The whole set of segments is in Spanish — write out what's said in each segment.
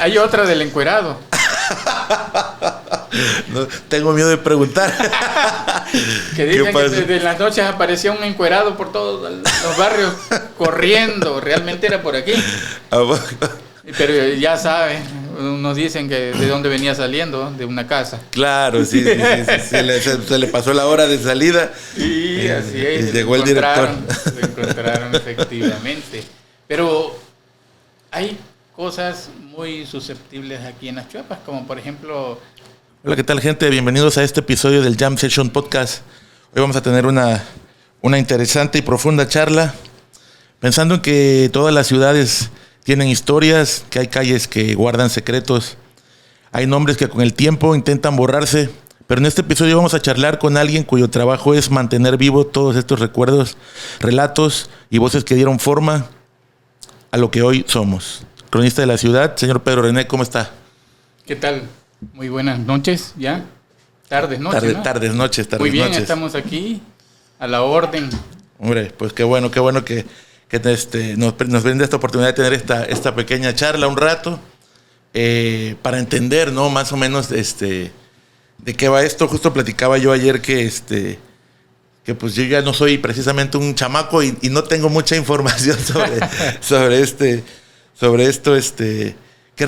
Hay otra del encuerado. No, tengo miedo de preguntar. Que dicen que desde las noches aparecía un encuerado por todos los barrios corriendo. Realmente era por aquí. Pero ya sabe, nos dicen que de dónde venía saliendo, de una casa. Claro, sí. Se le pasó la hora de salida. Sí, así es. Y llegó el director. Lo encontraron efectivamente. Pero hay cosas muy susceptibles aquí en las Chuapas, como por ejemplo... Hola, ¿qué tal, gente? Bienvenidos a este episodio del Jam Session Podcast. Hoy vamos a tener una interesante y profunda charla, pensando en que todas las ciudades tienen historias, que hay calles que guardan secretos, hay nombres que con el tiempo intentan borrarse, pero en este episodio vamos a charlar con alguien cuyo trabajo es mantener vivo todos estos recuerdos, relatos y voces que dieron forma a lo que hoy somos. Cronista de la ciudad, señor Pedro René, ¿cómo está? ¿Qué tal? Muy buenas noches, ¿ya? Tardes, noches, ¿no? Tardes, noches. Muy bien, estamos aquí a la orden. Hombre, pues qué bueno que nos brinda esta oportunidad de tener esta pequeña charla un rato para entender, ¿no? Más o menos de qué va esto. Justo platicaba yo ayer que pues yo ya no soy precisamente un chamaco y no tengo mucha información sobre esto, ¿qué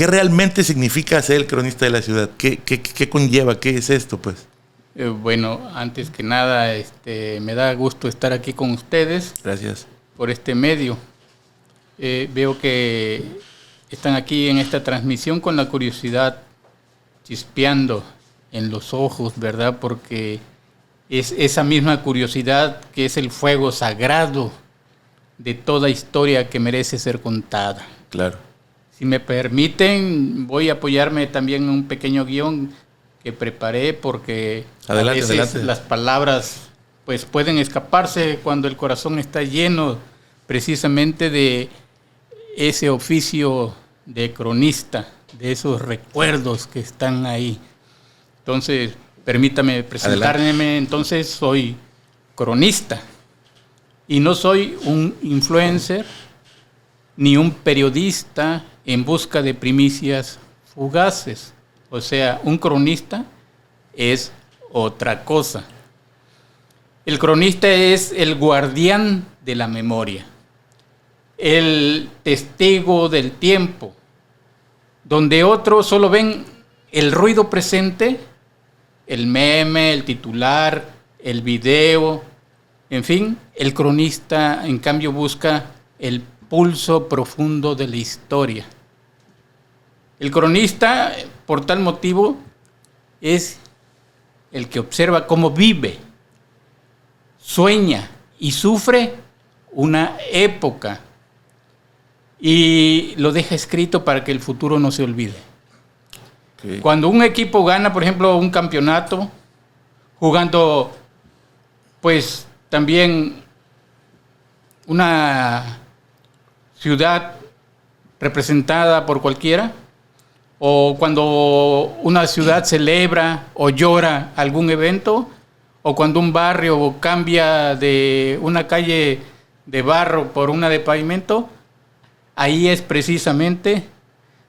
realmente significa ser el cronista de la ciudad? ¿Qué conlleva? ¿Qué es esto, pues? Bueno, antes que nada, me da gusto estar aquí con ustedes. Gracias. Por este medio. Veo que están aquí en esta transmisión con la curiosidad chispeando en los ojos, ¿verdad? Porque es esa misma curiosidad que es el fuego sagrado de toda historia que merece ser contada. Claro. Si me permiten, voy a apoyarme también en un pequeño guión que preparé porque adelante. Las palabras pues pueden escaparse cuando el corazón está lleno precisamente de ese oficio de cronista, de esos recuerdos que están ahí. Entonces, permítame presentarme. Adelante. Entonces, soy cronista y no soy un influencer ni un periodista en busca de primicias fugaces. O sea, un cronista es otra cosa. El cronista es el guardián de la memoria, el testigo del tiempo, donde otros solo ven el ruido presente, el meme, el titular, el video, en fin, el cronista en cambio busca el pulso profundo de la historia. El cronista, por tal motivo, es el que observa cómo vive, sueña y sufre una época y lo deja escrito para que el futuro no se olvide. Okay. Cuando un equipo gana, por ejemplo, un campeonato, jugando pues también una ciudad representada por cualquiera, o cuando una ciudad celebra o llora algún evento, o cuando un barrio cambia de una calle de barro por una de pavimento, ahí es precisamente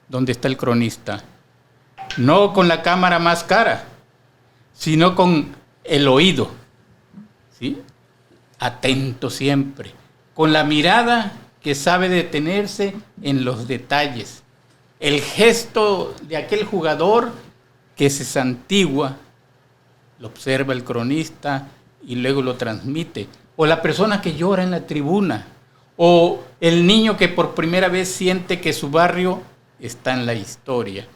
donde está el cronista. No con la cámara más cara, sino con el oído, ¿sí? Atento siempre, con la mirada que sabe detenerse en los detalles. El gesto de aquel jugador que se santigua, lo observa el cronista y luego lo transmite. O la persona que llora en la tribuna. O el niño que por primera vez siente que su barrio está en la historia.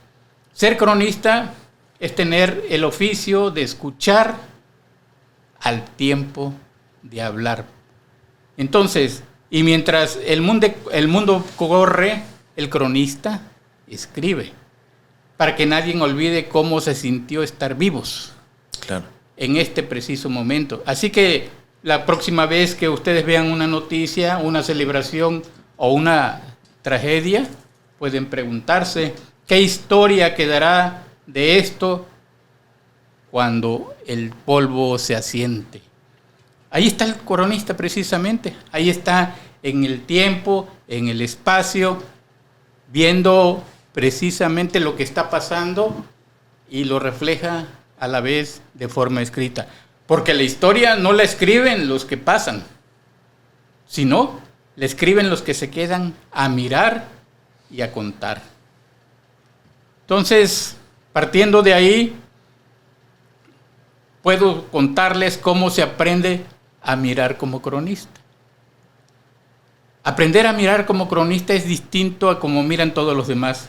Ser cronista es tener el oficio de escuchar al tiempo de hablar. Entonces, y mientras el mundo corre, el cronista escribe, para que nadie olvide cómo se sintió estar vivos. Claro. En este preciso momento. Así que la próxima vez que ustedes vean una noticia, una celebración o una tragedia, pueden preguntarse qué historia quedará de esto cuando el polvo se asiente. Ahí está el cronista precisamente, ahí está en el tiempo, en el espacio, viendo precisamente lo que está pasando y lo refleja a la vez de forma escrita. Porque la historia no la escriben los que pasan, sino la escriben los que se quedan a mirar y a contar. Entonces, partiendo de ahí, puedo contarles cómo se aprende a mirar como cronista. Aprender a mirar como cronista es distinto a cómo miran todos los demás.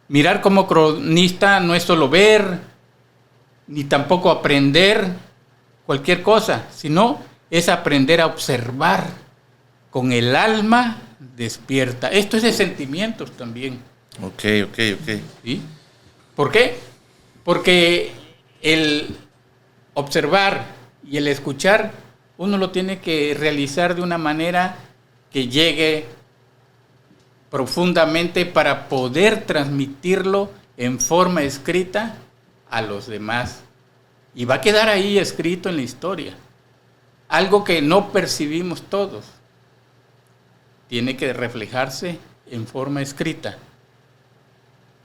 Mirar como cronista no es solo ver, ni tampoco aprender cualquier cosa, sino es aprender a observar con el alma despierta. Esto es de sentimientos también. Ok. ¿Sí? ¿Por qué? Porque el observar y el escuchar, uno lo tiene que realizar de una manera que llegue profundamente para poder transmitirlo en forma escrita a los demás. Y va a quedar ahí escrito en la historia. Algo que no percibimos todos. Tiene que reflejarse en forma escrita.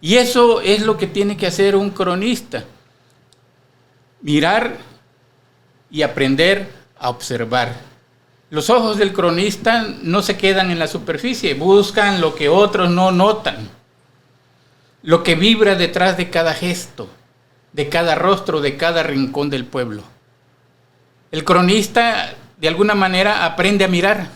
Y eso es lo que tiene que hacer un cronista. Mirar y aprender a observar. Los ojos del cronista no se quedan en la superficie, buscan lo que otros no notan. Lo que vibra detrás de cada gesto, de cada rostro, de cada rincón del pueblo. El cronista, de alguna manera, aprende a mirar.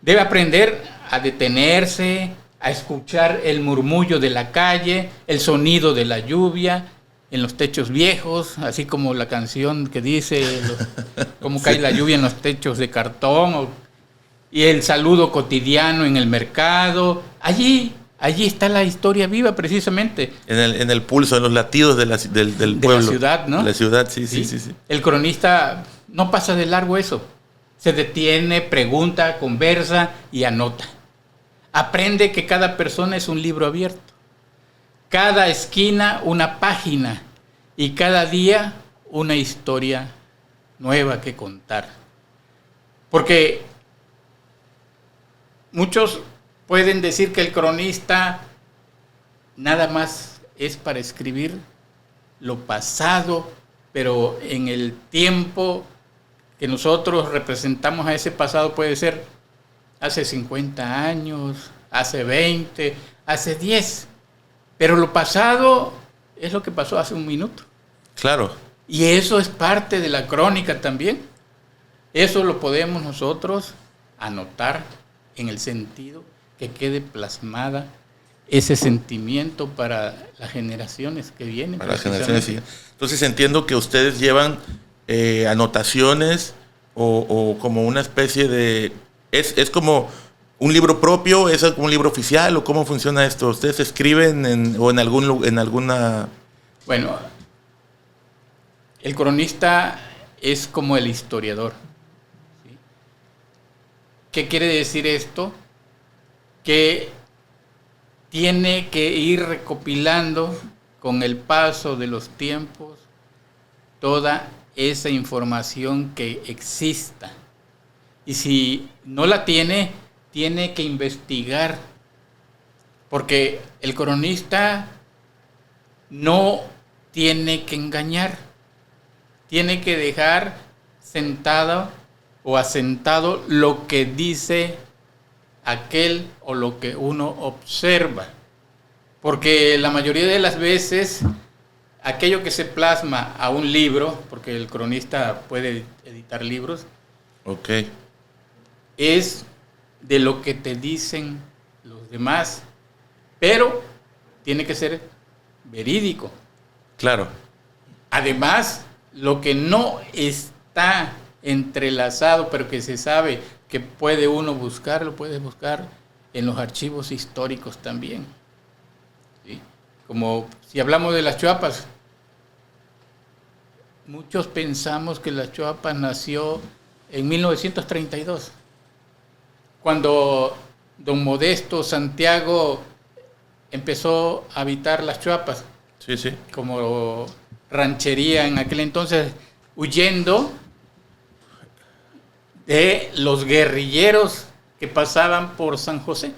Debe aprender a detenerse, a escuchar el murmullo de la calle, el sonido de la lluvia en los techos viejos, así como la canción que dice cómo cae la lluvia en los techos de cartón, y el saludo cotidiano en el mercado. Allí está la historia viva, precisamente. En el pulso, en los latidos del pueblo. De la ciudad, ¿no? De la ciudad, sí. El cronista no pasa de largo eso. Se detiene, pregunta, conversa y anota. Aprende que cada persona es un libro abierto. Cada esquina una página y cada día una historia nueva que contar. Porque muchos pueden decir que el cronista nada más es para escribir lo pasado, pero en el tiempo que nosotros representamos a ese pasado puede ser hace 50 años, hace 20, hace 10. Pero lo pasado es lo que pasó hace un minuto. Claro. Y eso es parte de la crónica también. Eso lo podemos nosotros anotar en el sentido que quede plasmada ese sentimiento para las generaciones que vienen. Para las generaciones siguientes. Entonces entiendo que ustedes llevan anotaciones o como una especie de... ¿Es como un libro propio? ¿Es como un libro oficial? ¿O cómo funciona esto? ¿Ustedes escriben en alguna...? Bueno, el cronista es como el historiador. ¿Sí? ¿Qué quiere decir esto? Que tiene que ir recopilando con el paso de los tiempos toda esa información que exista. Y si no la tiene, tiene que investigar. Porque el cronista no tiene que engañar. Tiene que dejar sentado o asentado lo que dice aquel o lo que uno observa. Porque la mayoría de las veces aquello que se plasma a un libro, porque el cronista puede editar libros, okay, es de lo que te dicen los demás, pero tiene que ser verídico. Claro. Además, lo que no está entrelazado, pero que se sabe que puede uno buscar, lo puedes buscar en los archivos históricos también. ¿Sí? Como si hablamos de las Chuapas, muchos pensamos que las Chuapas nació en 1932, cuando don Modesto Santiago empezó a habitar las Chuapas. Sí, sí. Como ranchería en aquel entonces, huyendo de los guerrilleros que pasaban por San José,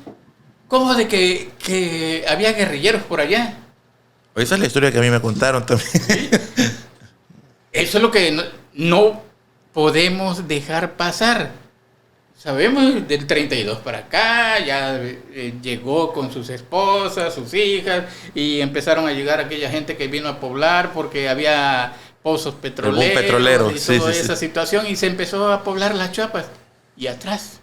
¿Cómo de que había guerrilleros por allá? Esa es la historia que a mí me contaron también. ¿Sí? Eso es lo que no podemos dejar pasar. Sabemos del 32 para acá, ya llegó con sus esposas, sus hijas, y empezaron a llegar aquella gente que vino a poblar porque había pozos petroleros y toda esa situación, y se empezó a poblar las Chiapas. Y atrás,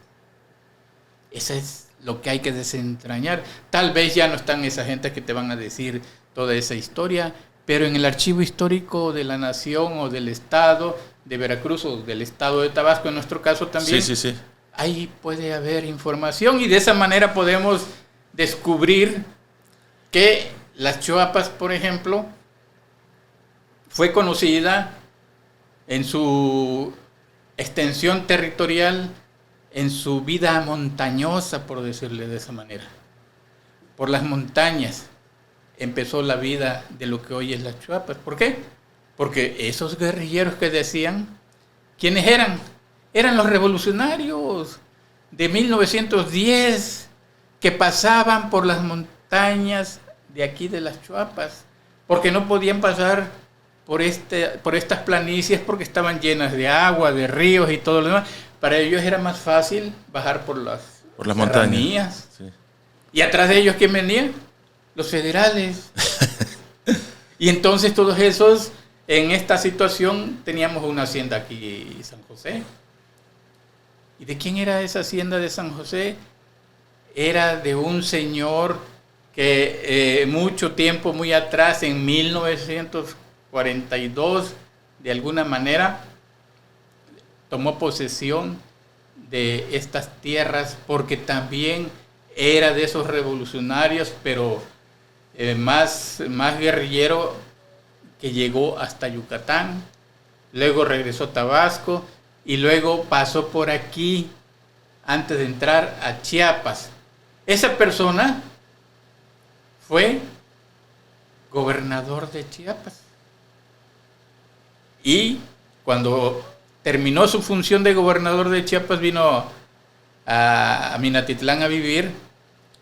eso es lo que hay que desentrañar. Tal vez ya no están esa gente que te van a decir toda esa historia, pero en el archivo histórico de la nación o del estado de Veracruz o del estado de Tabasco, en nuestro caso también, ahí puede haber información, y de esa manera podemos descubrir que las Chiapas, por ejemplo, fue conocida en su extensión territorial, en su vida montañosa, por decirle de esa manera. Por las montañas empezó la vida de lo que hoy es las Chiapas. ¿Por qué? Porque esos guerrilleros que decían, ¿quiénes eran? Eran los revolucionarios de 1910 que pasaban por las montañas de aquí de las Chiapas, porque no podían pasar por estas planicies porque estaban llenas de agua, de ríos y todo lo demás. Para ellos era más fácil bajar por las montañas. Sí. Y atrás de ellos, ¿quién venía? Los federales. Y entonces todos esos, en esta situación, teníamos una hacienda aquí en San José. ¿Y de quién era esa hacienda de San José? Era de un señor que mucho tiempo, muy atrás, en 1942, de alguna manera, tomó posesión de estas tierras, porque también era de esos revolucionarios, pero más guerrillero, que llegó hasta Yucatán, luego regresó a Tabasco y luego pasó por aquí antes de entrar a Chiapas. Esa persona fue gobernador de Chiapas, y cuando terminó su función de gobernador de Chiapas vino a Minatitlán a vivir,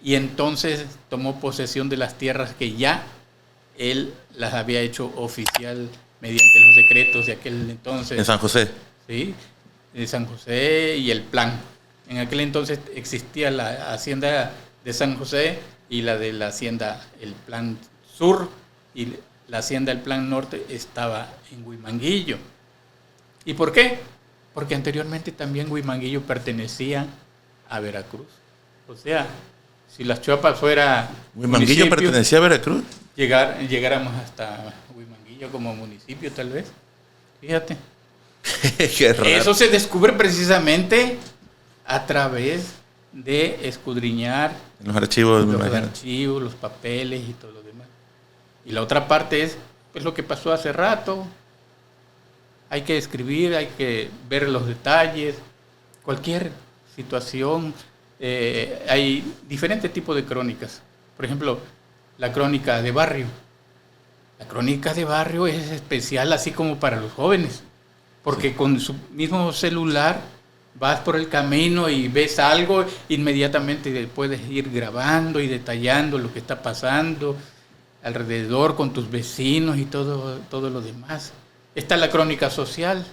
y entonces tomó posesión de las tierras que ya él las había hecho oficial mediante los decretos de aquel entonces. En San José. Sí, de San José y el plan. En aquel entonces existía la hacienda de San José y la de la hacienda El Plan Sur, y la hacienda El Plan Norte estaba en Huimanguillo. ¿Y por qué? Porque anteriormente también Huimanguillo pertenecía a Veracruz. O sea, si las Chiapas fuera ¿Huimanguillo pertenecía a Veracruz? Llegáramos hasta Huimanguillo como municipio, tal vez. Fíjate. Qué raro. Eso se descubre precisamente a través de escudriñar los archivos, los papeles y todo lo demás. Y la otra parte es pues lo que pasó hace rato. Hay que escribir, hay que ver los detalles, cualquier situación. Hay diferentes tipos de crónicas. Por ejemplo, la crónica de barrio. La crónica de barrio es especial, así como para los jóvenes, porque con su mismo celular vas por el camino y ves algo, inmediatamente puedes ir grabando y detallando lo que está pasando alrededor con tus vecinos y todo lo demás. Está la crónica social.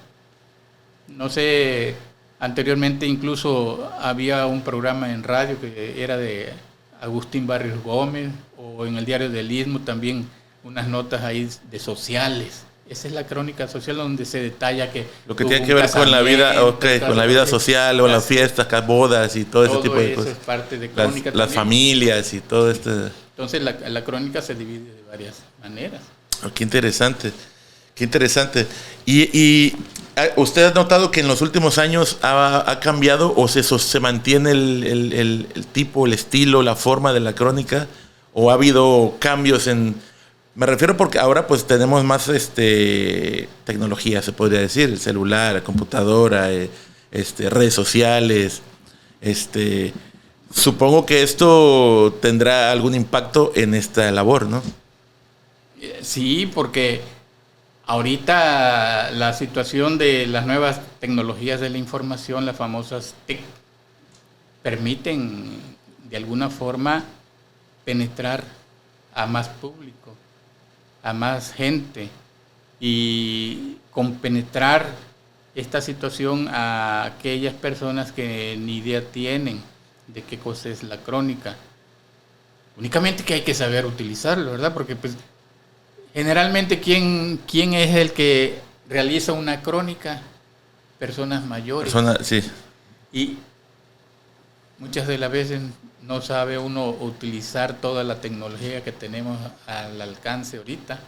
No sé, anteriormente incluso había un programa en radio que era de Agustín Barrios Gómez, o en el Diario del Istmo también unas notas ahí de sociales. Esa es la crónica social, donde se detalla que lo que tiene que ver con la vida, con la vida social, o las fiestas, bodas y todo ese tipo de cosas. Eso es parte de crónica. Las familias y todo esto. Entonces la crónica se divide de varias maneras. Oh, qué interesante, qué interesante. Y ¿usted ha notado que en los últimos años ha cambiado o se mantiene el tipo, el estilo, la forma de la crónica? ¿O ha habido cambios en...? Me refiero porque ahora pues tenemos más tecnología, se podría decir, el celular, la computadora, redes sociales. Supongo que esto tendrá algún impacto en esta labor, ¿no? Sí, porque ahorita la situación de las nuevas tecnologías de la información, las famosas TIC, permiten de alguna forma penetrar a más público, a más gente, y compenetrar esta situación a aquellas personas que ni idea tienen de qué cosa es la crónica. Únicamente que hay que saber utilizarlo, ¿verdad? Porque pues generalmente ¿quién es el que realiza una crónica? Personas mayores. Sí. Y muchas de las veces no sabe uno utilizar toda la tecnología que tenemos al alcance ahorita,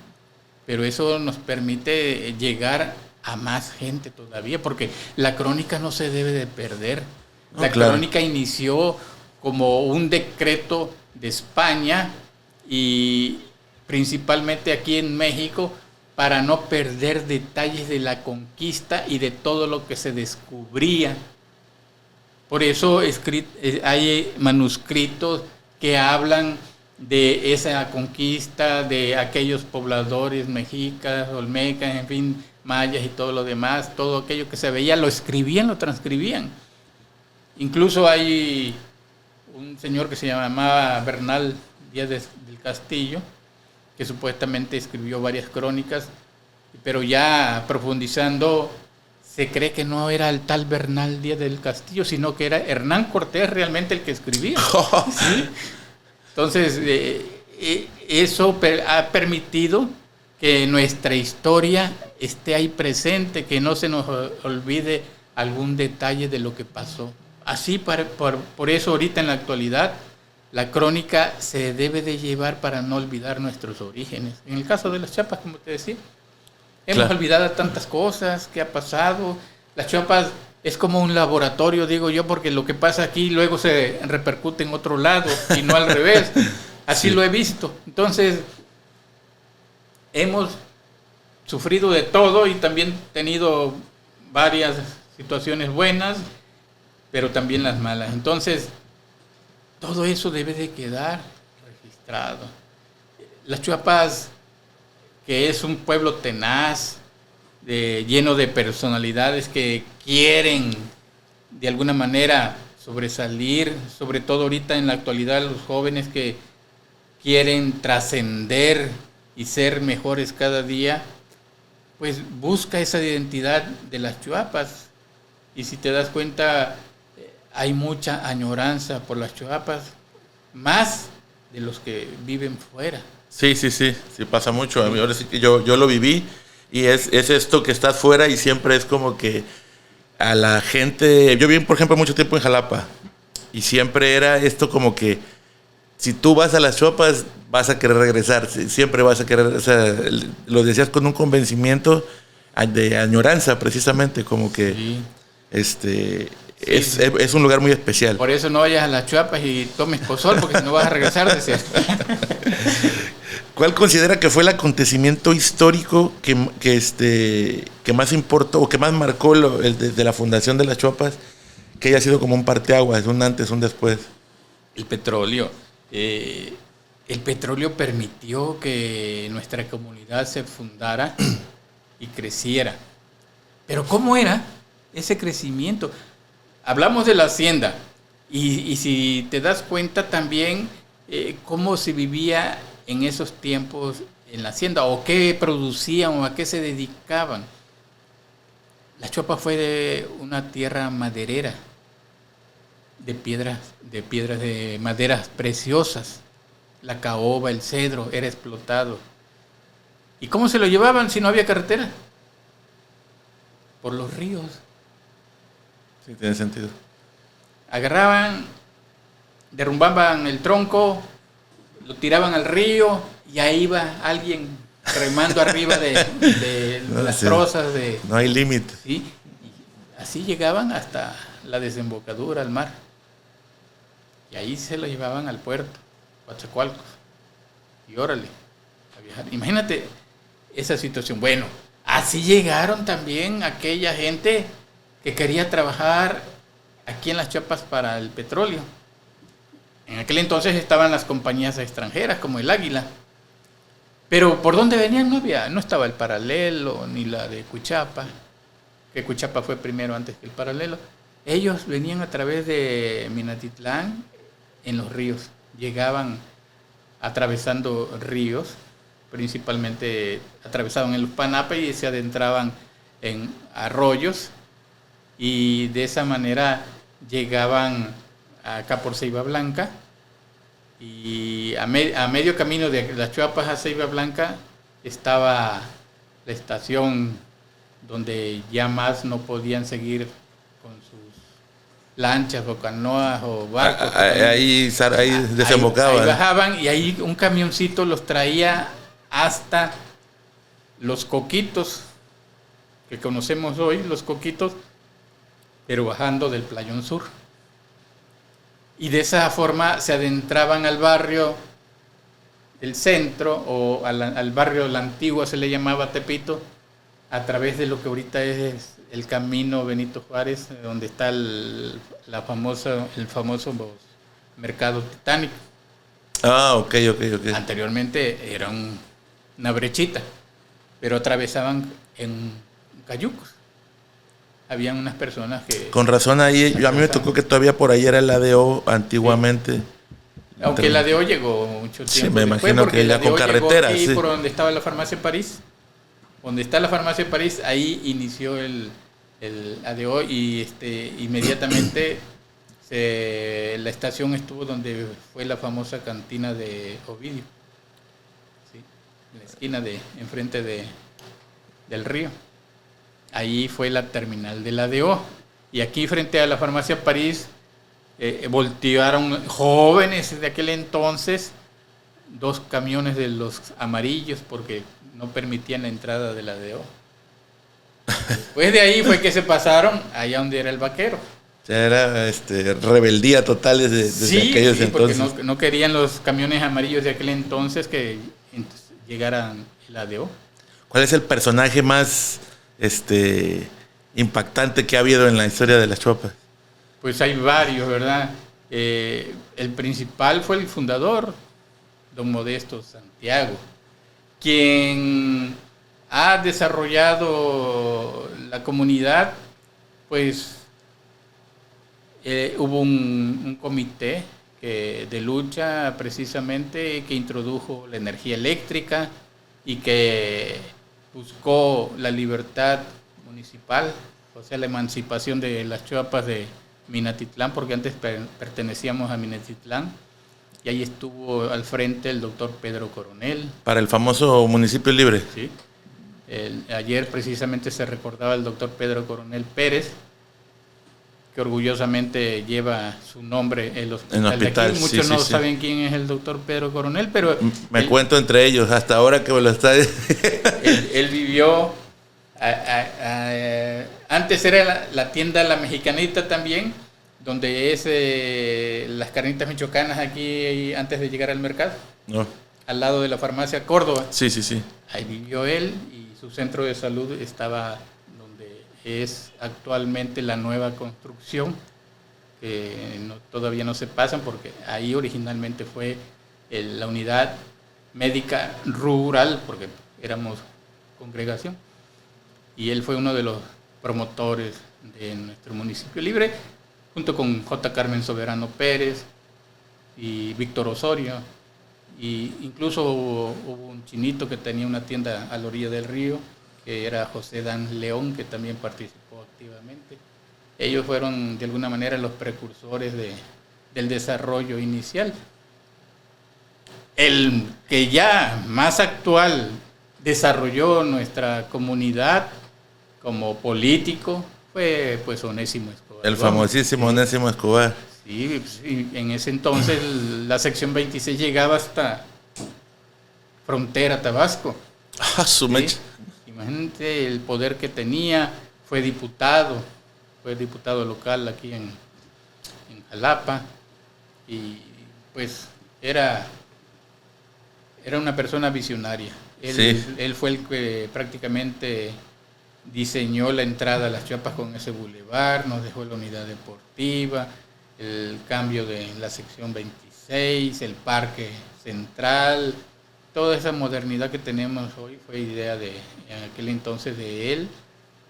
pero eso nos permite llegar a más gente todavía, porque la crónica no se debe de perder. La crónica inició como un decreto de España y principalmente aquí en México, para no perder detalles de la conquista y de todo lo que se descubría. Por eso hay manuscritos que hablan de esa conquista, de aquellos pobladores mexicas, olmecas, en fin, mayas y todo lo demás, todo aquello que se veía, lo escribían, lo transcribían. Incluso hay un señor que se llamaba Bernal Díaz del Castillo, que supuestamente escribió varias crónicas, pero ya profundizando, se cree que no era el tal Bernal Díaz del Castillo, sino que era Hernán Cortés realmente el que escribía. ¿Sí? Entonces, eso ha permitido que nuestra historia esté ahí presente, que no se nos olvide algún detalle de lo que pasó. Así, por eso ahorita en la actualidad, la crónica se debe de llevar para no olvidar nuestros orígenes. En el caso de las Chiapas, como te decía, hemos olvidado tantas cosas que ha pasado. Las Chiapas es como un laboratorio, digo yo, porque lo que pasa aquí luego se repercute en otro lado y no al revés. Así lo he visto. Entonces, hemos sufrido de todo y también tenido varias situaciones buenas, pero también las malas. Entonces, todo eso debe de quedar registrado. Las Chiapas, que es un pueblo tenaz, lleno de personalidades que quieren de alguna manera sobresalir, sobre todo ahorita en la actualidad los jóvenes que quieren trascender y ser mejores cada día, pues busca esa identidad de las Chiapas. Y si te das cuenta, hay mucha añoranza por las Chiapas, más de los que viven fuera. Sí, pasa mucho. A mí, ahora sí que yo lo viví, y es esto que estás fuera y siempre es como que a la gente... Yo viví, por ejemplo, mucho tiempo en Jalapa y siempre era esto como que si tú vas a las Chiapas vas a querer regresar, siempre vas a querer, o sea, lo decías con un convencimiento de añoranza precisamente, como que es un lugar muy especial. Por eso no vayas a las Chiapas y tomes pozol, porque si no vas a regresar, decías. ¿Cuál considera que fue el acontecimiento histórico que más importó o que más marcó de la fundación de las Chiapas, que haya sido como un parteaguas, un antes, un después? El petróleo. El petróleo permitió que nuestra comunidad se fundara y creciera. Pero ¿cómo era ese crecimiento? Hablamos de la hacienda y si te das cuenta también cómo se vivía en esos tiempos en la hacienda, o qué producían o a qué se dedicaban. La Chiapas fue de una tierra maderera, de piedras de maderas preciosas. La caoba, el cedro era explotado. ¿Y cómo se lo llevaban si no había carretera? Por los ríos. Sí, tiene sentido. Agarraban, derrumbaban el tronco, lo tiraban al río y ahí iba alguien remando arriba de las trozas. No hay límite. ¿Sí? Y así llegaban hasta la desembocadura al mar. Y ahí se lo llevaban al puerto, Coatzacoalcos. Y órale, a viajar. Imagínate esa situación. Bueno, así llegaron también aquella gente que quería trabajar aquí en las Chiapas para el petróleo. En aquel entonces estaban las compañías extranjeras como el Águila. Pero ¿por dónde venían? No estaba el Paralelo ni la de Cuchapa, que Cuchapa fue primero antes que el Paralelo. Ellos venían a través de Minatitlán, en los ríos. Llegaban atravesando ríos, principalmente atravesaban el Uspanape y se adentraban en arroyos, y de esa manera llegaban acá por Ceiba Blanca, y a medio camino de las Chuapas a Ceiba Blanca estaba la estación donde ya más no podían seguir con sus lanchas o canoas o barcos. Ahí desembocaban. Ahí bajaban, y ahí un camioncito los traía hasta Los Coquitos, que conocemos hoy, Los Coquitos, pero bajando del Playón Sur. Y de esa forma se adentraban al barrio del centro, o al barrio La Antigua se le llamaba Tepito, a través de lo que ahorita es el camino Benito Juárez, donde está el famoso mercado Titánico. Ok. Anteriormente era una brechita, pero atravesaban en cayucos. Habían unas personas que... Con razón ahí, a mí me tocó que todavía por ahí era el ADO antiguamente. Sí. Aunque el ADO llegó mucho tiempo sí, me imagino después, que ya con carretera. Ahí sí. por donde estaba la farmacia París. Donde está la farmacia París, ahí inició el ADO, y inmediatamente la estación estuvo donde fue la famosa cantina de Ovidio, ¿sí? En la esquina enfrente del río. Ahí fue la terminal del ADO, y aquí frente a la farmacia París voltearon jóvenes de aquel entonces 2 camiones de los amarillos, porque no permitían la entrada del ADO. Después de ahí fue que se pasaron allá donde era el Vaquero. O sea, era rebeldía total desde aquellos entonces. Porque no querían los camiones amarillos de aquel entonces que llegaran el ADO. ¿Cuál es el personaje más impactante que ha habido en la historia de las Chuapas? Pues hay varios, ¿verdad? El principal fue el fundador, don Modesto Santiago, quien ha desarrollado la comunidad. Pues hubo un comité de lucha precisamente, que introdujo la energía eléctrica y que buscó la libertad municipal, o sea, la emancipación de las Chuapas de Minatitlán, porque antes pertenecíamos a Minatitlán. Y ahí estuvo al frente el doctor Pedro Coronel. Para el famoso municipio libre. Sí. Ayer precisamente se recordaba el doctor Pedro Coronel Pérez, que orgullosamente lleva su nombre el hospital de aquí. Muchos no saben quién es el doctor Pedro Coronel, pero... Me cuento entre ellos, hasta ahora que me lo está... él vivió... antes era la tienda La Mexicanita también, donde es las carnitas michoacanas aquí antes de llegar al mercado. No. Al lado de la farmacia Córdoba. Sí. Ahí vivió él, y su centro de salud estaba donde es actualmente la nueva construcción, que todavía no se pasan, porque ahí originalmente fue la unidad médica rural, porque éramos congregación. Y él fue uno de los promotores de nuestro municipio libre, junto con J. Carmen Soberano Pérez y Víctor Osorio. Y incluso hubo un chinito que tenía una tienda a la orilla del río, que era José Dan León, que también participó activamente. Ellos fueron de alguna manera los precursores del desarrollo inicial. El que ya más actual desarrolló nuestra comunidad como político fue pues Onésimo Escobar. El famosísimo Onésimo Escobar. Sí, en ese entonces la sección 26 llegaba hasta frontera Tabasco. Su mecha. Imagínate el poder que tenía. Fue diputado local aquí en Jalapa, y pues era una persona visionaria. Él fue el que prácticamente diseñó la entrada a las Chuapas con ese bulevar, nos dejó la unidad deportiva, el cambio de la sección 26, el parque central. Toda esa modernidad que tenemos hoy fue idea en aquel entonces de él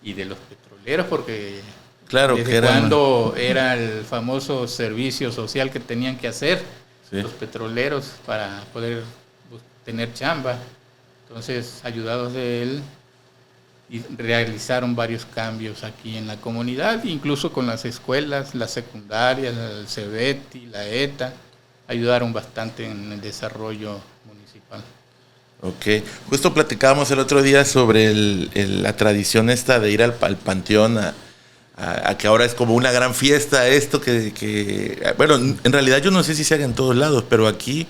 y de los petroleros, porque Claro, desde que era cuando era el famoso servicio social que tenían que hacer los petroleros para poder tener chamba. Entonces, ayudados de él, y realizaron varios cambios aquí en la comunidad, incluso con las escuelas, las secundarias, el CEBETI, la ETA, ayudaron bastante en el desarrollo municipal. Ok, justo platicábamos el otro día sobre la tradición esta de ir al panteón a que ahora es como una gran fiesta esto bueno, en realidad yo no sé si se haga en todos lados, pero aquí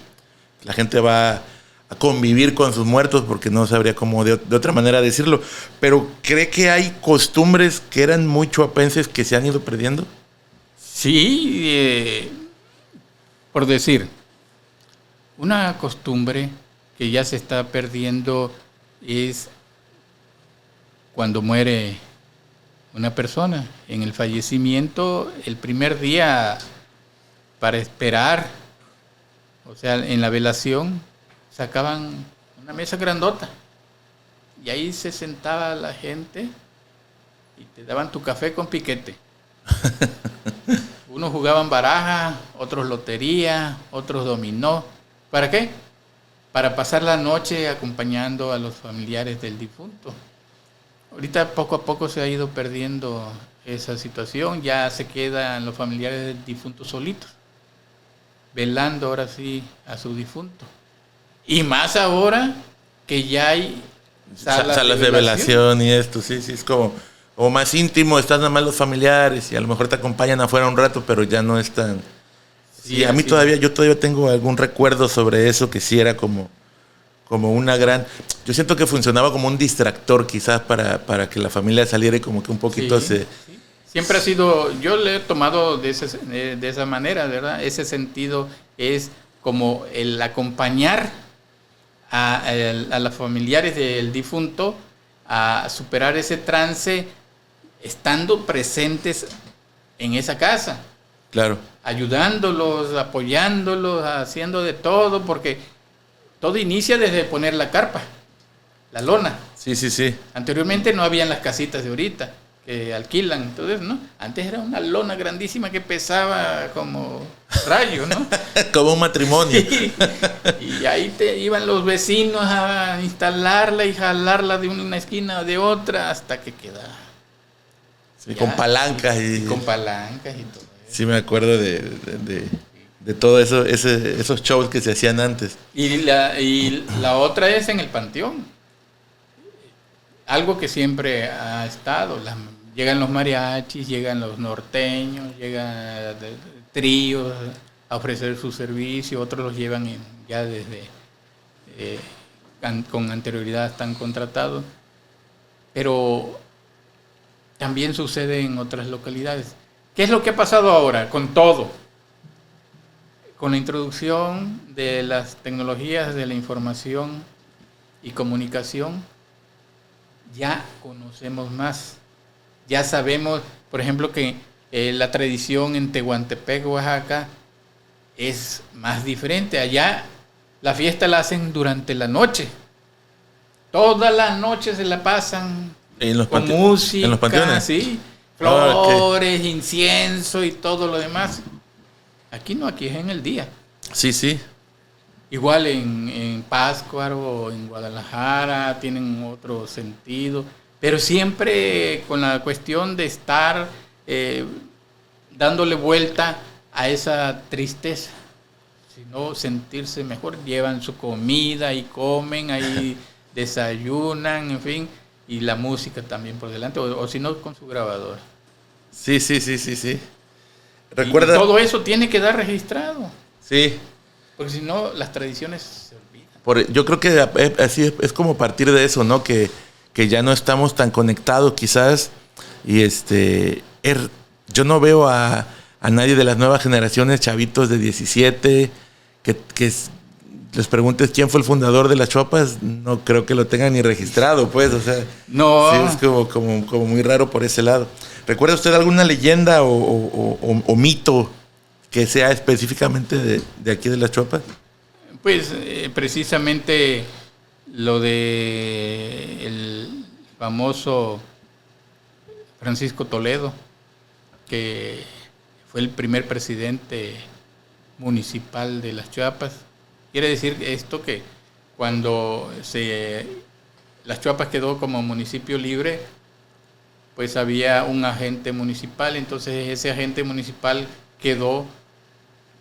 la gente va a convivir con sus muertos porque no sabría cómo de otra manera decirlo, pero ¿cree que hay costumbres que eran muy chuapenses que se han ido perdiendo? Sí, por decir, una costumbre que ya se está perdiendo es cuando muere una persona. En el fallecimiento, el primer día para esperar, o sea, en la velación, sacaban una mesa grandota y ahí se sentaba la gente y te daban tu café con piquete. Unos jugaban baraja, otros lotería, otros dominó. ¿Para qué? Para pasar la noche acompañando a los familiares del difunto. Ahorita poco a poco se ha ido perdiendo esa situación, ya se quedan los familiares del difunto solitos, velando ahora sí a su difunto. Y más ahora que ya hay salas de velación y esto, sí, es como más íntimo, están nada más los familiares y a lo mejor te acompañan afuera un rato, pero ya no están. Sí, a mí yo todavía tengo algún recuerdo sobre eso, que sí era como una gran... Yo siento que funcionaba como un distractor quizás para que la familia saliera y como que un poquito sí. Siempre ha sido, yo le he tomado de esa manera, ¿verdad? Ese sentido es como el acompañar a los familiares del difunto a superar ese trance estando presentes en esa casa. Claro. Ayudándolos, apoyándolos, haciendo de todo, porque todo inicia desde poner la carpa, la lona. Sí. Anteriormente no habían las casitas de ahorita que alquilan, entonces, ¿no? Antes era una lona grandísima que pesaba como rayo, ¿no? Como un matrimonio. Sí. Y ahí te iban los vecinos a instalarla y jalarla de una esquina a de otra hasta que quedaba. Sí, con palancas y con palancas y todo eso. Sí, me acuerdo de todo eso, esos shows que se hacían antes. Y la otra es en el panteón. Algo que siempre ha estado. Llegan los mariachis, llegan los norteños, llegan tríos a ofrecer su servicio, otros los llevan ya desde con anterioridad están contratados. Pero también sucede en otras localidades. ¿Qué es lo que ha pasado ahora con todo? Con la introducción de las tecnologías de la información y comunicación, ya conocemos más. Ya sabemos, por ejemplo, que la tradición en Tehuantepec, Oaxaca, es más diferente. Allá la fiesta la hacen durante la noche. Toda la noche se la pasan con música, ¿en los panteones? ¿sí? Flores, incienso y todo lo demás. Aquí no, aquí es en el día. Sí. Igual en Pátzcuaro o en Guadalajara tienen otro sentido, pero siempre con la cuestión de estar dándole vuelta a esa tristeza, sino sentirse mejor. Llevan su comida y comen, ahí desayunan, en fin, y la música también por delante, o si no, con su grabadora. Sí. ¿Recuerda? Y todo eso tiene que dar registrado. Sí. Porque si no, las tradiciones se olvidan. Yo creo que así es como partir de eso, ¿no? Que ya no estamos tan conectados quizás. Y yo no veo a nadie de las nuevas generaciones, chavitos de 17, que les preguntes quién fue el fundador de las Chuapas, no creo que lo tengan ni registrado, pues, o sea, no. Sí, es como muy raro por ese lado. ¿Recuerda usted alguna leyenda o mito que sea específicamente de aquí de las Chuapas? Pues precisamente lo de el famoso Francisco Toledo, que fue el primer presidente municipal de Las Chuapas. Quiere decir esto que cuando Las Chuapas quedó como municipio libre, pues había un agente municipal, entonces ese agente municipal quedó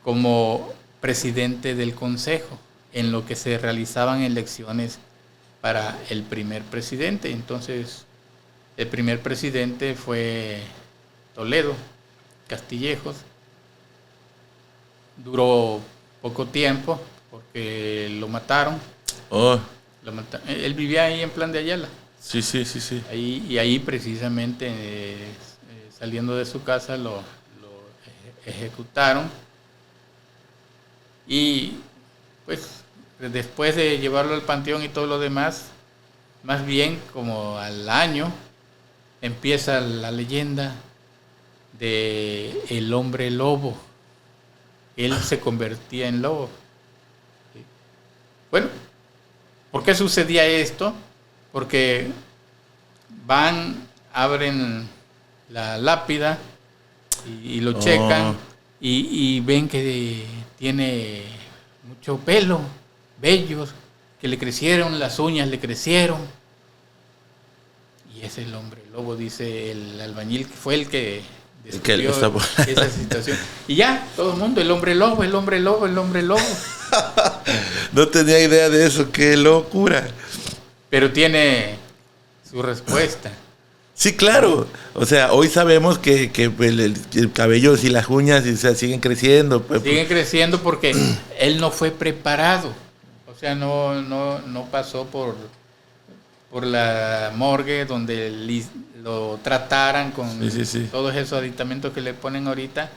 como presidente del consejo, en lo que se realizaban elecciones para el primer presidente. Entonces, el primer presidente fue Toledo, Castillejos. Duró poco tiempo porque lo mataron. Oh. Él vivía ahí en Plan de Ayala. Sí. Ahí precisamente, saliendo de su casa, lo ejecutaron. Y pues después de llevarlo al panteón y todo lo demás, más bien como al año, empieza la leyenda de el hombre lobo. Él se convertía en lobo. Bueno, ¿por qué sucedía esto? Porque abren la lápida y lo checan y ven que tiene mucho pelo, vellos, que le crecieron, las uñas le crecieron. Y es el hombre lobo, dice el albañil, que fue el que descubrió esa situación. Y ya, todo el mundo, el hombre lobo, el hombre lobo, el hombre lobo. No tenía idea de eso, qué locura. Pero tiene su respuesta. Sí, claro. O sea, hoy sabemos que el cabello y las uñas siguen creciendo. Siguen creciendo porque él no fue preparado. O sea, no pasó por la morgue donde lo trataran con todos esos aditamentos que le ponen ahorita.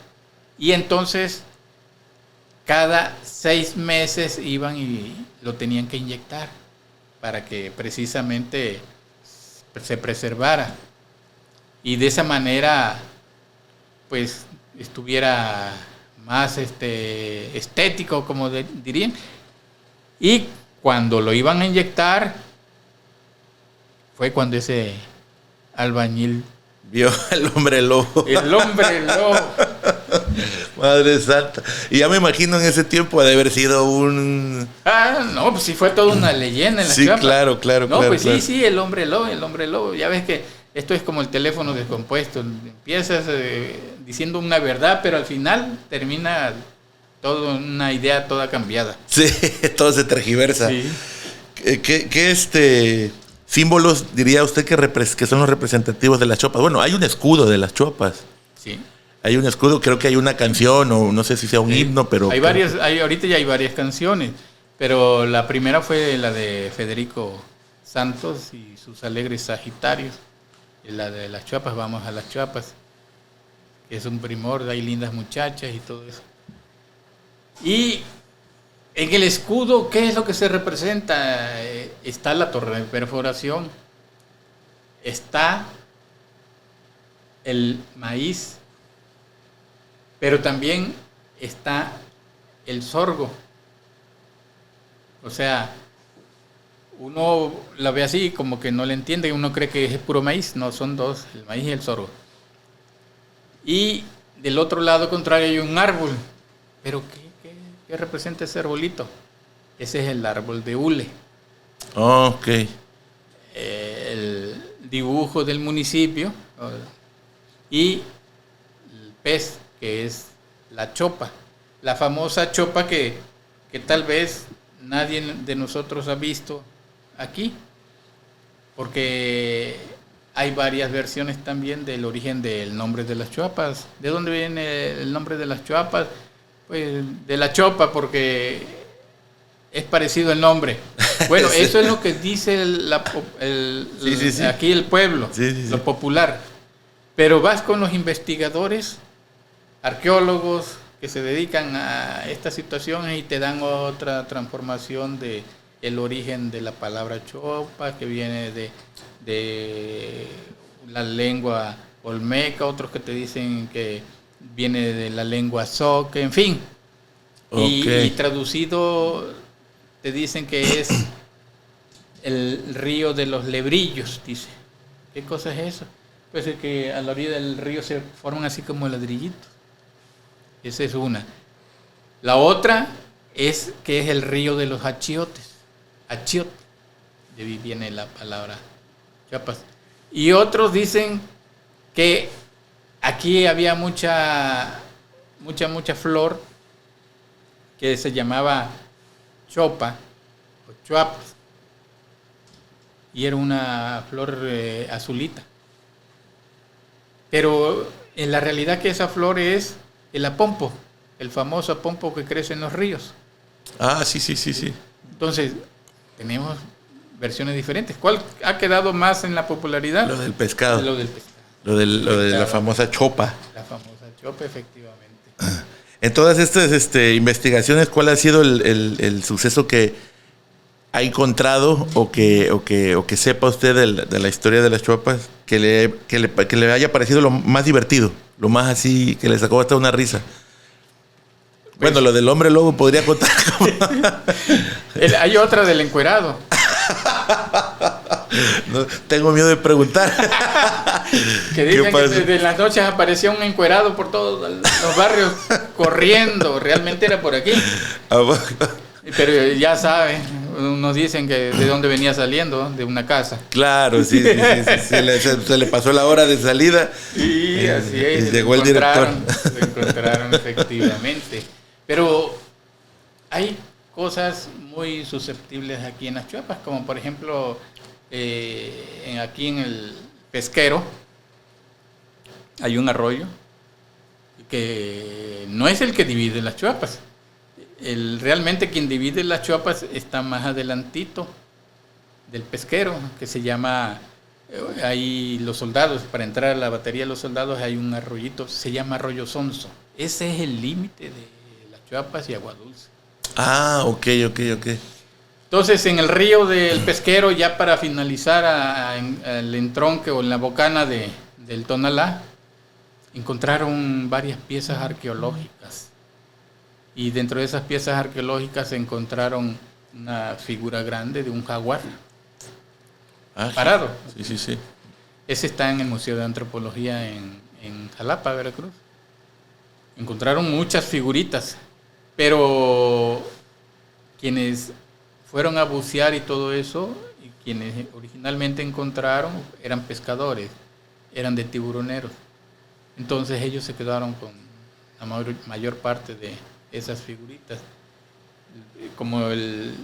Y entonces, cada 6 meses iban y lo tenían que inyectar para que precisamente se preservara. Y de esa manera, pues, estuviera más estético, como dirían. Y cuando lo iban a inyectar, fue cuando ese albañil vio al hombre lobo. El hombre lobo. Madre santa. Y ya me imagino en ese tiempo ha de haber sido un... no, pues sí fue toda una leyenda en la Chuapa. Claro. No, pues claro. Sí, el hombre lobo. Ya ves que esto es como el teléfono descompuesto. Empiezas diciendo una verdad, pero al final termina toda una idea toda cambiada. Sí, todo se tergiversa. Sí. ¿Qué símbolos diría usted que son los representativos de las Chuapas? Bueno, hay un escudo de las Chuapas. Sí. Hay un escudo, creo que hay una canción, o no sé si sea un himno, pero... Ahorita ya hay varias canciones, pero la primera fue la de Federico Santos y sus Alegres Sagitarios. Y la de las Chuapas, vamos a las Chuapas, que es un primor, hay lindas muchachas y todo eso. Y en el escudo, ¿qué es lo que se representa? Está la torre de perforación, está el maíz, pero también está el sorgo. O sea, uno la ve así como que no le entiende, uno cree que es puro maíz. No, son dos, el maíz y el sorgo. Y del otro lado contrario hay un árbol. ¿Pero qué representa ese arbolito? Ese es el árbol de hule. Ok. El dibujo del municipio y el pez, que es la chopa, la famosa chopa que tal vez nadie de nosotros ha visto aquí, porque hay varias versiones también del origen del nombre de las Chuapas. ¿De dónde viene el nombre de las Chuapas? Pues de la chopa, porque es parecido el nombre. Bueno, sí. Eso es lo que dice aquí el pueblo, lo popular. Pero vas con los investigadores, arqueólogos que se dedican a estas situaciones y te dan otra transformación de el origen de la palabra chopa, que viene de la lengua olmeca, otros que te dicen que viene de la lengua zoque, en fin. Okay. Y traducido te dicen que es el río de los lebrillos, dice. ¿Qué cosa es eso? Pues es que a la orilla del río se forman así como ladrillitos. Esa es una. La otra es que es el río de los achiotes. Achiote. De ahí viene la palabra Chiapas. Y otros dicen que aquí había mucha flor que se llamaba chopa o chuapas. Y era una flor azulita. Pero en la realidad que esa flor es el apompo, el famoso apompo que crece en los ríos. Ah, sí. Entonces, tenemos versiones diferentes. ¿Cuál ha quedado más en la popularidad? Lo del pescado. Lo del pescado. Lo de la famosa chopa. La famosa chopa, efectivamente. En todas estas investigaciones, ¿cuál ha sido el suceso que ha encontrado o que sepa usted de la historia de las chopas que le haya parecido lo más divertido, lo más así que le sacó hasta una risa? Pues, bueno, lo del hombre lobo podría contar. Hay otra del encuerado. No, tengo miedo de preguntar. Que dicen que desde las noches aparecía un encuerado por todos los barrios corriendo. Realmente era por aquí. Pero ya saben, nos dicen que de dónde venía saliendo, de una casa. Claro, sí. Se le pasó la hora de salida. Sí, así es. Y llegó el director. Lo encontraron efectivamente. Pero hay cosas muy susceptibles aquí en las Chiapas, como por ejemplo, aquí en el Pesquero hay un arroyo que no es el que divide las Chiapas. Realmente quien divide las Chiapas está más adelantito del Pesquero, que se llama, ahí los soldados, para entrar a la batería de los soldados hay un arroyito, se llama Arroyo Sonso. Ese es el límite de las Chiapas y Agua Dulce. Ah, ok. Entonces, en el río del Pesquero, ya para finalizar al entronque o en la bocana del Tonalá, encontraron varias piezas arqueológicas. Y dentro de esas piezas arqueológicas se encontraron una figura grande de un jaguar parado. Sí. Ese está en el Museo de Antropología en Jalapa, Veracruz. Encontraron muchas figuritas, pero quienes fueron a bucear y todo eso, y quienes originalmente encontraron eran pescadores, eran de tiburoneros. Entonces ellos se quedaron con la mayor parte de esas figuritas. Como el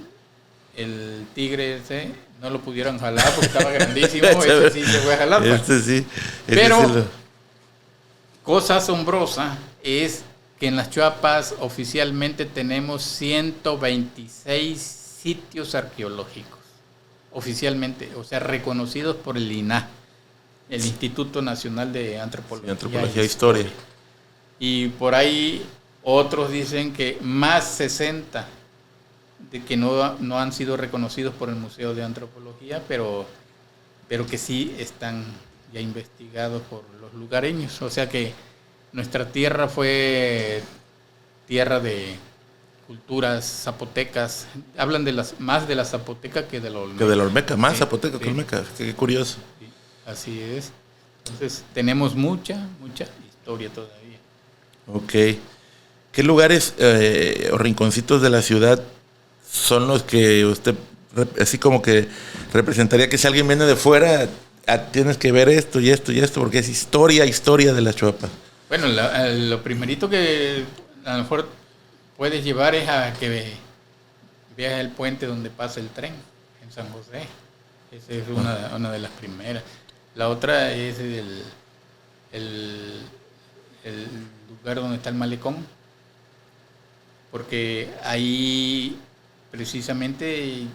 tigre ese, no lo pudieron jalar porque estaba grandísimo, ese sí se fue a jalar. Pero cosa asombrosa es que en las Chiapas oficialmente tenemos 126 sitios arqueológicos, oficialmente, o sea, reconocidos por el INAH, el Instituto Nacional de Antropología e Historia. Y por ahí otros dicen que más 60 de que no han sido reconocidos por el Museo de Antropología, pero que sí están ya investigados por los lugareños. O sea que nuestra tierra fue tierra de culturas zapotecas. Hablan más de la zapoteca que de la olmeca. Que de la olmeca, más zapoteca que olmeca. Qué curioso. Sí, así es. Entonces tenemos mucha historia todavía. Ok. ¿Qué lugares o rinconcitos de la ciudad son los que usted, así como que representaría que si alguien viene de fuera, tienes que ver esto y esto y esto, porque es historia de la Chiapas? Bueno, lo primerito que a lo mejor puedes llevar es a que veas el puente donde pasa el tren en San José. Esa es una de las primeras. La otra es el lugar donde está el malecón, porque ahí precisamente,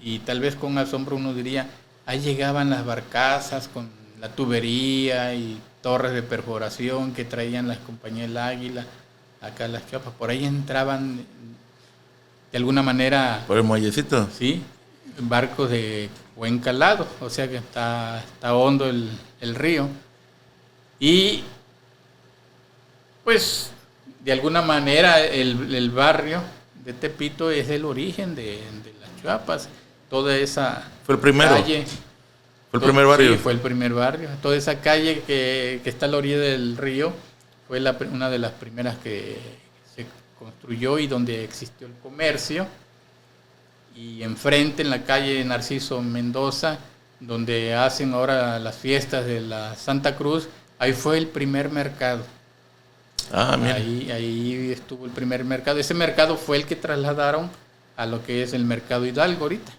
y tal vez con asombro uno diría, ahí llegaban las barcazas con la tubería y torres de perforación que traían las compañías del Águila acá a las Chiapas. Por ahí entraban de alguna manera, por el muellecito, sí, barcos de buen calado, o sea que está hondo el río. Y pues de alguna manera el barrio de Tepito es el origen de las Chiapas. Toda esa fue el primero. calle ¿Fue el primer barrio? Sí, fue el primer barrio. Toda esa calle que está a la orilla del río fue una de las primeras que se construyó y donde existió el comercio. Y enfrente, en la calle Narciso Mendoza, donde hacen ahora las fiestas de la Santa Cruz, ahí fue el primer mercado. Mira. Ahí estuvo el primer mercado. Ese mercado fue el que trasladaron a lo que es el mercado Hidalgo ahorita.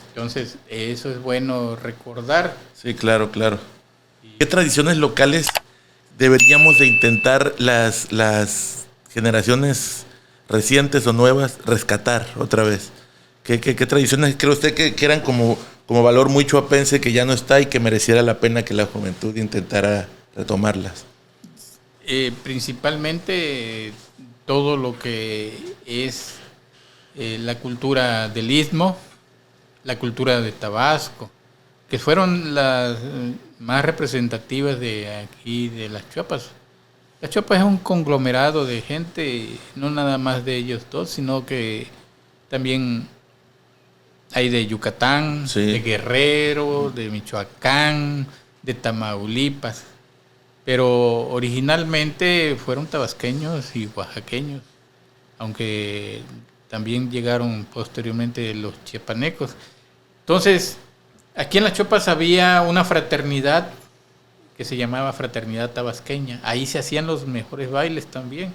Entonces, eso es bueno recordar. Sí, claro. ¿Qué tradiciones locales deberíamos de intentar las generaciones recientes o nuevas rescatar otra vez? ¿Qué tradiciones cree usted que eran como valor muy chuapense, que ya no está y que mereciera la pena que la juventud intentara retomarlas? Principalmente todo lo que es la cultura del Istmo, la cultura de Tabasco, que fueron las más representativas de aquí, de las Chiapas. Las Chiapas es un conglomerado de gente, no nada más de ellos dos, sino que también hay de Yucatán, sí, de Guerrero, de Michoacán, de Tamaulipas. Pero originalmente fueron tabasqueños y oaxaqueños, aunque también llegaron posteriormente los chiapanecos. Entonces, aquí en Las Chiapas había una fraternidad que se llamaba Fraternidad Tabasqueña. Ahí se hacían los mejores bailes también.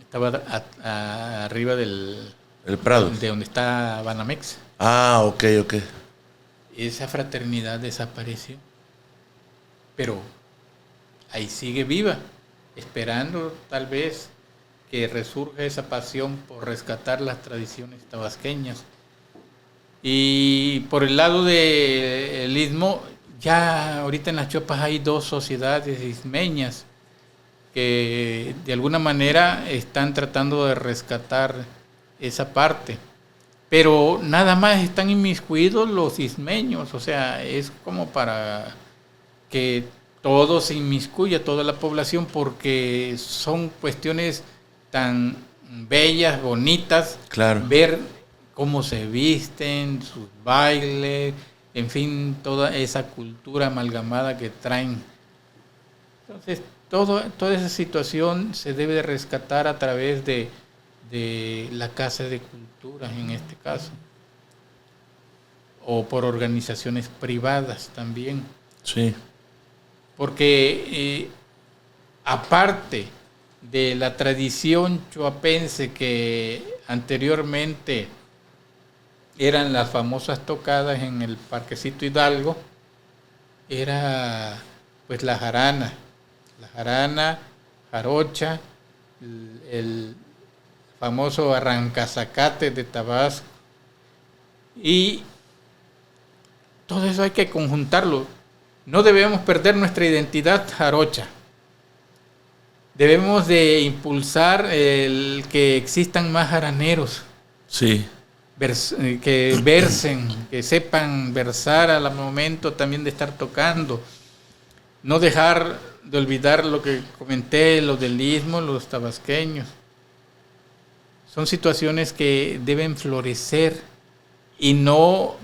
Estaba arriba del el Prado, de donde está Banamex. Ok. Esa fraternidad desapareció, pero ahí sigue viva, esperando tal vez que resurja esa pasión por rescatar las tradiciones tabasqueñas. Y por el lado del Istmo, ya ahorita en Las Chiapas hay 2 sociedades ismeñas que de alguna manera están tratando de rescatar esa parte. Pero nada más están inmiscuidos los ismeños, o sea, es como para que todo se inmiscuya, toda la población, porque son cuestiones tan bellas, bonitas, claro, ver cómo se visten, sus bailes, en fin, toda esa cultura amalgamada que traen. Entonces, toda esa situación se debe de rescatar a través de la Casa de Culturas, en este caso, o por organizaciones privadas también. Sí. Porque aparte de la tradición chuapense que anteriormente eran las famosas tocadas en el Parquecito Hidalgo, era pues la jarana, jarocha, el famoso arrancazacate de Tabasco, y todo eso hay que conjuntarlo. No debemos perder nuestra identidad jarocha. Debemos de impulsar el que existan más jaraneros. Sí. Que versen, que sepan versar al momento también de estar tocando. No dejar de olvidar lo que comenté, lo del Istmo, los tabasqueños. Son situaciones que deben florecer y no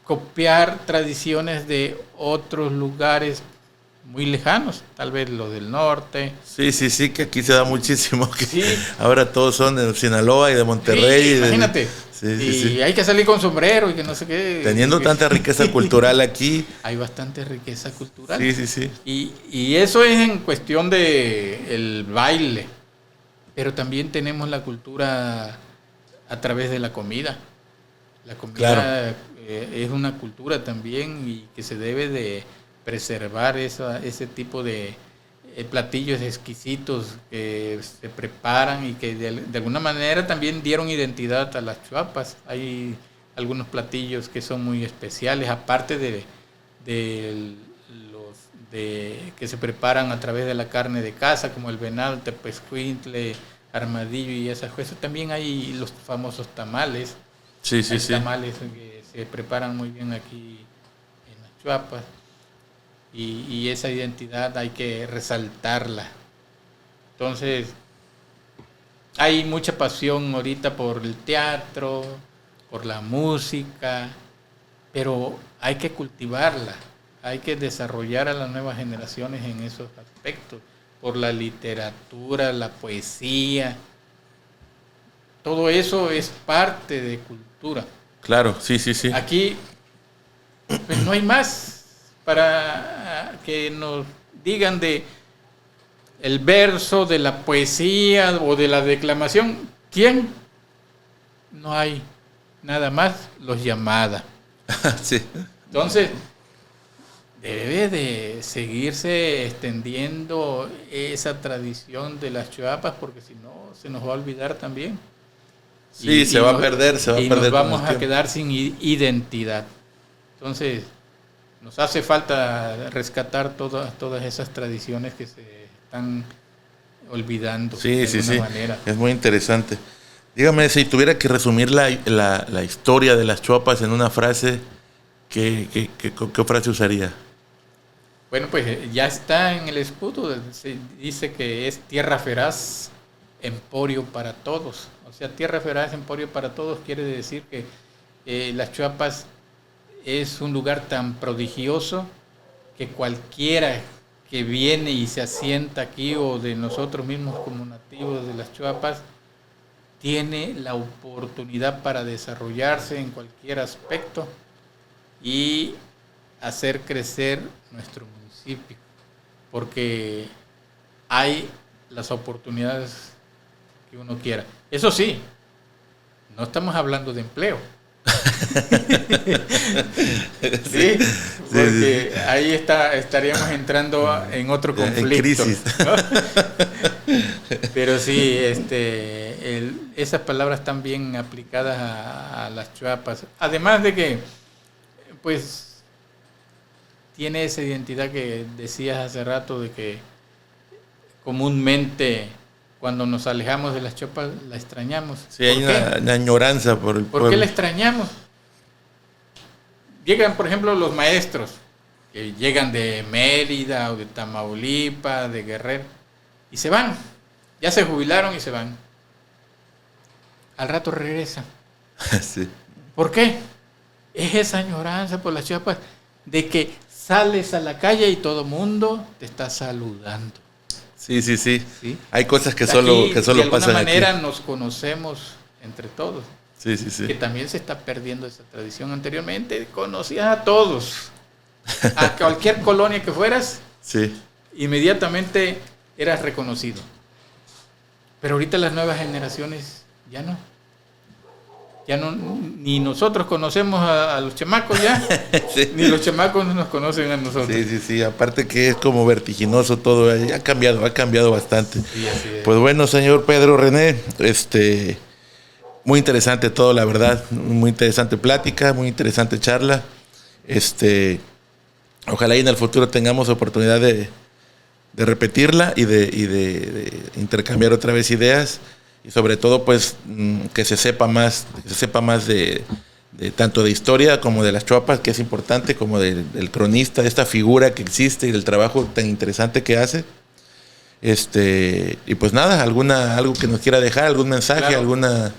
copiar tradiciones de otros lugares muy lejanos, tal vez los del norte. Sí, que aquí se da muchísimo. Que sí. Ahora todos son de Sinaloa y de Monterrey. Sí, imagínate. Sí. Hay que salir con sombrero y que no sé qué. Teniendo tanta riqueza cultural aquí. Hay bastante riqueza cultural. Sí. Y eso es en cuestión de el baile. Pero también tenemos la cultura a través de la comida. La comida, claro, es una cultura también y que se debe de preservar ese tipo de platillos exquisitos que se preparan y que de alguna manera también dieron identidad a las Chiapas. Hay algunos platillos que son muy especiales, aparte de los que se preparan a través de la carne de caza, como el venado, tepezcuintle, armadillo y esas cosas. También hay los famosos tamales. Sí. Tamales que se preparan muy bien aquí en las Chiapas. Y esa identidad hay que resaltarla. Entonces, hay mucha pasión ahorita por el teatro, por la música, pero hay que cultivarla, hay que desarrollar a las nuevas generaciones en esos aspectos, por la literatura, la poesía. Todo eso es parte de cultura. Claro, sí, sí, sí. Aquí pues no hay más para que nos digan de el verso, de la poesía o de la declamación. ¿Quién? No hay nada más, los llamadas. Sí. Entonces, debe de seguirse extendiendo esa tradición de las chuapas, porque si no, se nos va a olvidar también. Sí, se va a perder, y nos vamos a quedar sin identidad. Entonces, nos hace falta rescatar todas esas tradiciones que se están olvidando sí, de sí, alguna sí. manera. Es muy interesante. Dígame, si tuviera que resumir la historia de las chuapas en una frase, ¿qué frase usaría? Bueno, pues ya está en el escudo, se dice que es tierra feraz, emporio para todos. O sea, tierra feraz, emporio para todos quiere decir que las Chuapas es un lugar tan prodigioso que cualquiera que viene y se asienta aquí, o de nosotros mismos como nativos de las Chuapas, tiene la oportunidad para desarrollarse en cualquier aspecto y hacer crecer nuestro municipio, porque hay las oportunidades que uno quiera. Eso sí, no estamos hablando de empleo. Sí, porque sí. Ahí estaríamos entrando en otro conflicto. En crisis. ¿No? Pero sí, esas palabras están bien aplicadas a las Chuapas. Además de que, pues, tiene esa identidad que decías hace rato, de que comúnmente cuando nos alejamos de las Chuapas la extrañamos. Sí, hay una añoranza por el pueblo. ¿Por qué la extrañamos? Llegan, por ejemplo, los maestros que llegan de Mérida o de Tamaulipas, de Guerrero, y se van. Ya se jubilaron y se van. Al rato regresan. Sí. ¿Por qué? Es esa añoranza por las Chuapas de que sales a la calle y todo el mundo te está saludando. Sí, sí, sí, sí. Hay cosas que solo pasan aquí. De alguna manera nos conocemos entre todos. Sí, sí, sí. Que también se está perdiendo esa tradición. Anteriormente conocías a todos. A cualquier colonia que fueras, sí, inmediatamente eras reconocido. Pero ahorita las nuevas generaciones ya no. Ya no, ni nosotros conocemos a los chamacos ya, sí. Ni los chamacos nos conocen a nosotros. Sí, sí, sí, aparte que es como vertiginoso todo, ha cambiado bastante. Sí, así es. Pues bueno, señor Pedro René, muy interesante todo, la verdad, muy interesante plática, muy interesante charla. Ojalá y en el futuro tengamos oportunidad de repetirla y de intercambiar otra vez ideas. Y sobre todo, pues, que se sepa más de tanto de historia como de las Chuapas, que es importante, como del cronista, de esta figura que existe y del trabajo tan interesante que hace. Y pues nada, algo que nos quiera dejar, algún mensaje, claro. Alguna...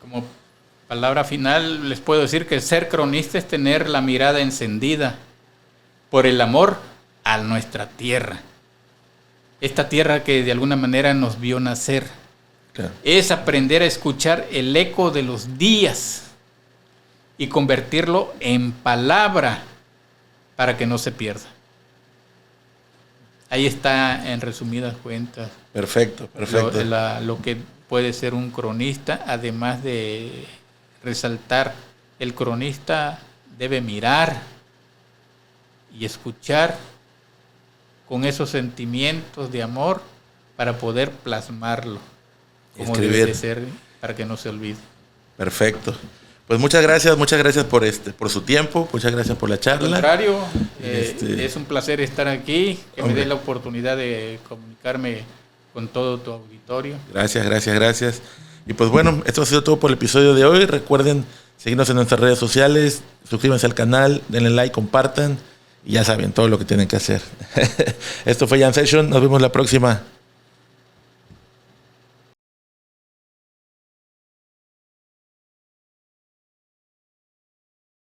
Como palabra final, les puedo decir que ser cronista es tener la mirada encendida por el amor a nuestra tierra. Esta tierra que de alguna manera nos vio nacer. Claro. Es aprender a escuchar el eco de los días y convertirlo en palabra para que no se pierda. Ahí está en resumidas cuentas. Perfecto. Lo que puede ser un cronista, además de resaltar, el cronista debe mirar y escuchar con esos sentimientos de amor para poder plasmarlo. Como debe de ser, para que no se olvide. Perfecto. Pues muchas gracias por su tiempo, muchas gracias por la charla. Al contrario, es un placer estar aquí, que me dé la oportunidad de comunicarme con todo tu auditorio. Gracias. Y pues bueno, esto ha sido todo por el episodio de hoy. Recuerden seguirnos en nuestras redes sociales, suscríbanse al canal, denle like, compartan y ya saben todo lo que tienen que hacer. Esto fue Jam Session, nos vemos la próxima.